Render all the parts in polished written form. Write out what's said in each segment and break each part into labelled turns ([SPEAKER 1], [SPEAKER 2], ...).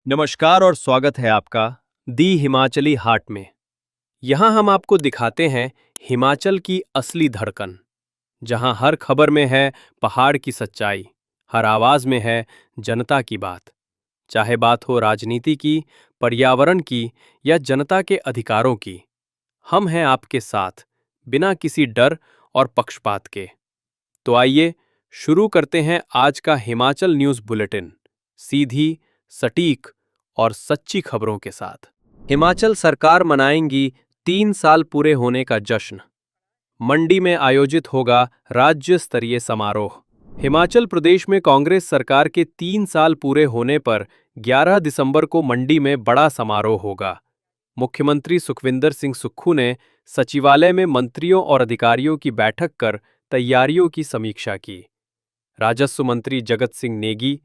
[SPEAKER 1] नमस्कार और स्वागत है आपका दी हिमाचली हाट में। यहाँ हम आपको दिखाते हैं हिमाचल की असली धड़कन, जहाँ हर खबर में है पहाड़ की सच्चाई, हर आवाज में है जनता की बात। चाहे बात हो राजनीति की, पर्यावरण की या जनता के अधिकारों की, हम हैं आपके साथ, बिना किसी डर और पक्षपात के। तो आइए शुरू करते हैं आज का हिमाचल न्यूज़ बुलेटिन, सीधी, सटीक और सच्ची खबरों के साथ। हिमाचल सरकार मनाएंगी 3 साल पूरे होने का जश्न। मंडी में आयोजित होगा राज्य स्तरीय समारोह। हिमाचल प्रदेश में कांग्रेस सरकार के 3 साल पूरे होने पर 11 दिसंबर को मंडी में बड़ा समारोह होगा। मुख्यमंत्री सुखविंदर सिंह सुक्खू ने सचिवालय में मंत्रियों और अधिकारियों की बैठक कर तैयारियों की समीक्षा की। राजस्व मंत्री जगत सिंह नेगी,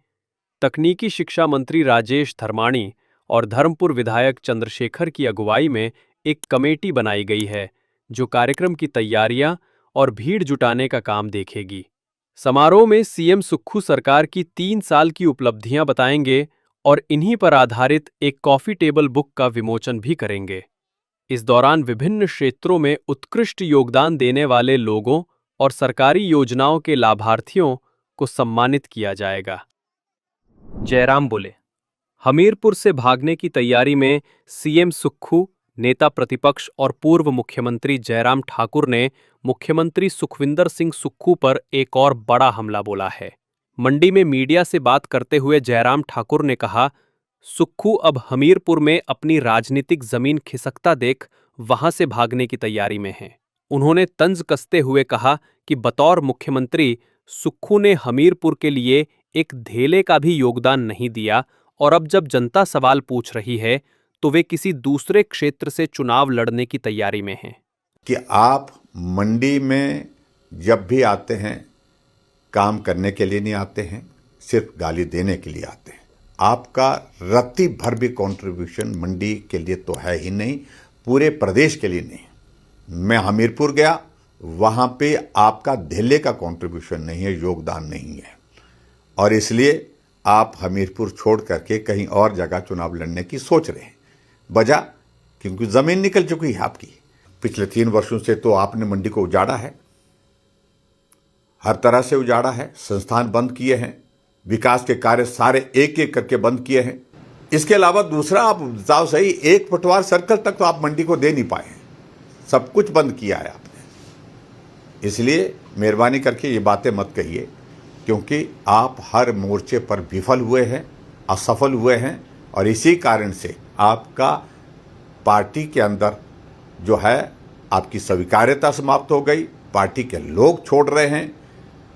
[SPEAKER 1] तकनीकी शिक्षा मंत्री राजेश धर्माणी और धर्मपुर विधायक चंद्रशेखर की अगुवाई में एक कमेटी बनाई गई है, जो कार्यक्रम की तैयारियां और भीड़ जुटाने का काम देखेगी। समारोह में सीएम सुक्खू सरकार की 3 साल की उपलब्धियां बताएंगे और इन्हीं पर आधारित एक कॉफी टेबल बुक का विमोचन भी करेंगे। इस दौरान विभिन्न क्षेत्रों में उत्कृष्ट योगदान देने वाले लोगों और सरकारी योजनाओं के लाभार्थियों को सम्मानित किया जाएगा। जयराम बोले, हमीरपुर से भागने की तैयारी में सीएम सुक्खू, नेता प्रतिपक्ष और पूर्व मुख्यमंत्री जयराम ठाकुर ने मुख्यमंत्री सुखविंदर सिंह सुक्खू पर एक और बड़ा हमला बोला है। मंडी में मीडिया से बात करते हुए जयराम ठाकुर ने कहा, सुक्खू अब हमीरपुर में अपनी राजनीतिक जमीन खिसकता देख वहां से भागने की तैयारी में हैं। उन्होंने तंज कसते हुए कहा कि बतौर मुख्यमंत्री सुक्खू ने हमीरपुर के लिए एक धेले का भी योगदान नहीं दिया और अब जब जनता सवाल पूछ रही है तो वे किसी दूसरे क्षेत्र से चुनाव लड़ने की तैयारी में हैं।
[SPEAKER 2] कि आप मंडी में जब भी आते हैं, काम करने के लिए नहीं आते हैं, सिर्फ गाली देने के लिए आते हैं। आपका रत्ती भर भी कंट्रीब्यूशन मंडी के लिए तो है ही नहीं, पूरे प्रदेश के लिए नहीं। मैं हमीरपुर गया, वहां पे आपका धेले का कंट्रीब्यूशन नहीं है, योगदान नहीं है, और इसलिए आप हमीरपुर छोड़ करके कहीं और जगह चुनाव लड़ने की सोच रहे हैं। वजह, क्योंकि जमीन निकल चुकी है आपकी। पिछले 3 वर्षों से तो आपने मंडी को उजाड़ा है, हर तरह से उजाड़ा है, संस्थान बंद किए हैं, विकास के कार्य सारे एक एक करके बंद किए हैं। इसके अलावा दूसरा, आप बताओ सही, एक पटवार सर्कल तक तो आप मंडी को दे नहीं पाए हैं, सब कुछ बंद किया है आपने। इसलिए मेहरबानी करके ये बातें मत कहिए, क्योंकि आप हर मोर्चे पर विफल हुए हैं, असफल हुए हैं, और इसी कारण से आपका पार्टी के अंदर जो है आपकी स्वीकार्यता समाप्त हो गई। पार्टी के लोग छोड़ रहे हैं,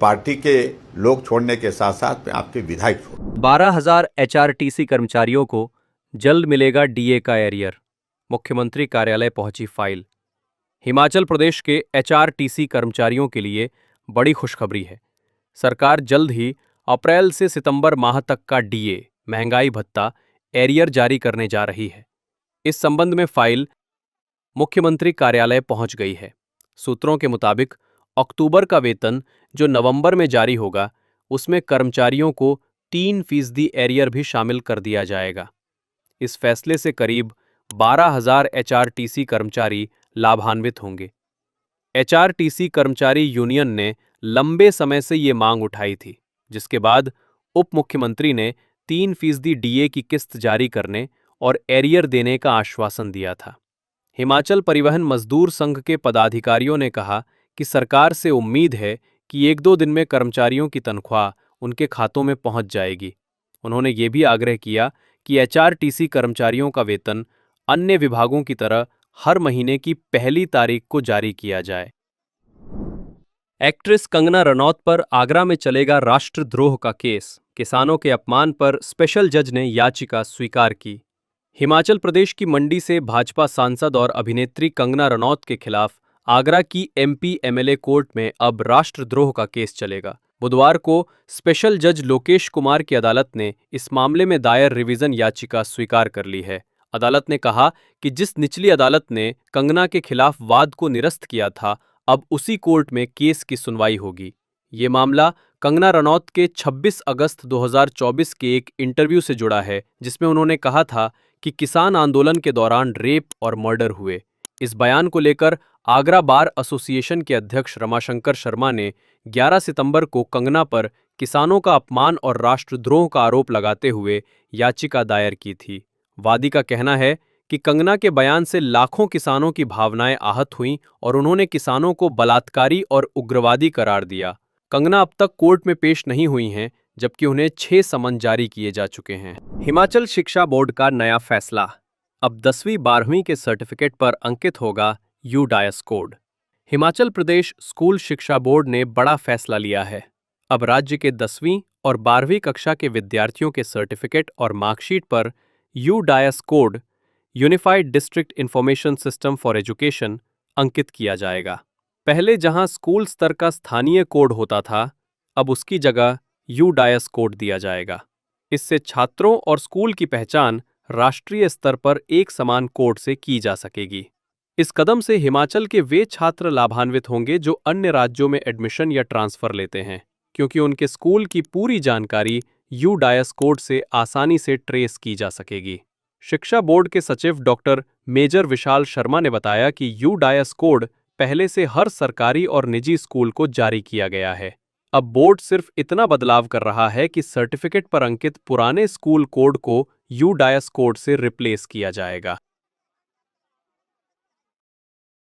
[SPEAKER 2] पार्टी के लोग छोड़ने के साथ साथ में आपके विधायक छोड़।
[SPEAKER 1] 12,000 एचआरटीसी कर्मचारियों को जल्द मिलेगा डीए का एरियर। मुख्यमंत्री कार्यालय पहुंची फाइल। हिमाचल प्रदेश के एचआरटीसी कर्मचारियों के लिए बड़ी खुशखबरी है। सरकार जल्द ही अप्रैल से सितंबर माह तक का डीए, महंगाई भत्ता, एरियर जारी करने जा रही है। इस संबंध में फाइल मुख्यमंत्री कार्यालय पहुंच गई है। सूत्रों के मुताबिक अक्टूबर का वेतन जो नवंबर में जारी होगा, उसमें कर्मचारियों को 3% एरियर भी शामिल कर दिया जाएगा। इस फैसले से करीब 12,000 एचआरटीसी कर्मचारी लाभान्वित होंगे। एचआरटीसी कर्मचारी यूनियन ने लंबे समय से ये मांग उठाई थी, जिसके बाद उप मुख्यमंत्री ने 3% डीए की किस्त जारी करने और एरियर देने का आश्वासन दिया था। हिमाचल परिवहन मजदूर संघ के पदाधिकारियों ने कहा कि सरकार से उम्मीद है कि 1-2 दिन में कर्मचारियों की तनख्वाह उनके खातों में पहुंच जाएगी। उन्होंने ये भी आग्रह किया कि एचआरटीसी कर्मचारियों का वेतन अन्य विभागों की तरह हर महीने की पहली तारीख को जारी किया जाए। एक्ट्रेस कंगना रनौत पर आगरा में चलेगा राष्ट्रद्रोह का केस। किसानों के अपमान पर स्पेशल जज ने याचिका स्वीकार की। हिमाचल प्रदेश की मंडी से भाजपा सांसद और अभिनेत्री कंगना रनौत के खिलाफ आगरा की एमपी एमएलए कोर्ट में अब राष्ट्रद्रोह का केस चलेगा। बुधवार को स्पेशल जज लोकेश कुमार की अदालत ने इस मामले में दायर रिवीजन याचिका स्वीकार कर ली है। अदालत ने कहा कि जिस निचली अदालत ने कंगना के खिलाफ वाद को निरस्त किया था, अब उसी कोर्ट में केस की सुनवाई होगी। ये मामला कंगना रनौत के 26 अगस्त 2024 के एक इंटरव्यू से जुड़ा है, जिसमें उन्होंने कहा था कि किसान आंदोलन के दौरान रेप और मर्डर हुए। इस बयान को लेकर आगरा बार एसोसिएशन के अध्यक्ष रमाशंकर शर्मा ने 11 सितंबर को कंगना पर किसानों का अपमान और राष्ट्रद्रोह का आरोप लगाते हुए याचिका दायर की थी। वादी का कहना है कि कंगना के बयान से लाखों किसानों की भावनाएं आहत हुईं और उन्होंने किसानों को बलात्कारी और उग्रवादी करार दिया। कंगना अब तक कोर्ट में पेश नहीं हुई हैं, जबकि उन्हें 6 समन जारी किए जा चुके हैं। हिमाचल शिक्षा बोर्ड का नया फैसला। अब 10वीं-12वीं के सर्टिफिकेट पर अंकित होगा UDISE code. Himachal Pradesh school शिक्षा बोर्ड ने बड़ा फैसला लिया है। अब राज्य के 10वीं और 12वीं कक्षा के विद्यार्थियों के सर्टिफिकेट और मार्कशीट पर UDISE code, unified district information system for education, अंकित किया जाएगा। पहले जहां स्कूल स्तर का स्थानीय कोड होता था, अब उसकी जगह यूडायस कोड दिया जाएगा। इससे छात्रों और स्कूल की पहचान राष्ट्रीय स्तर पर एक समान कोड से की जा सकेगी। इस कदम से हिमाचल के वे छात्र लाभान्वित होंगे जो अन्य राज्यों में एडमिशन या ट्रांसफर लेते हैं, क्योंकि उनके स्कूल की पूरी जानकारी यूडायस कोड से आसानी से ट्रेस की जा सकेगी। शिक्षा बोर्ड के सचिव डॉक्टर मेजर विशाल शर्मा ने बताया कि यूडायस कोड पहले से हर सरकारी और निजी स्कूल को जारी किया गया है। अब बोर्ड सिर्फ इतना बदलाव कर रहा है कि सर्टिफिकेट पर अंकित पुराने स्कूल कोड को यूडायस कोड से रिप्लेस किया जाएगा।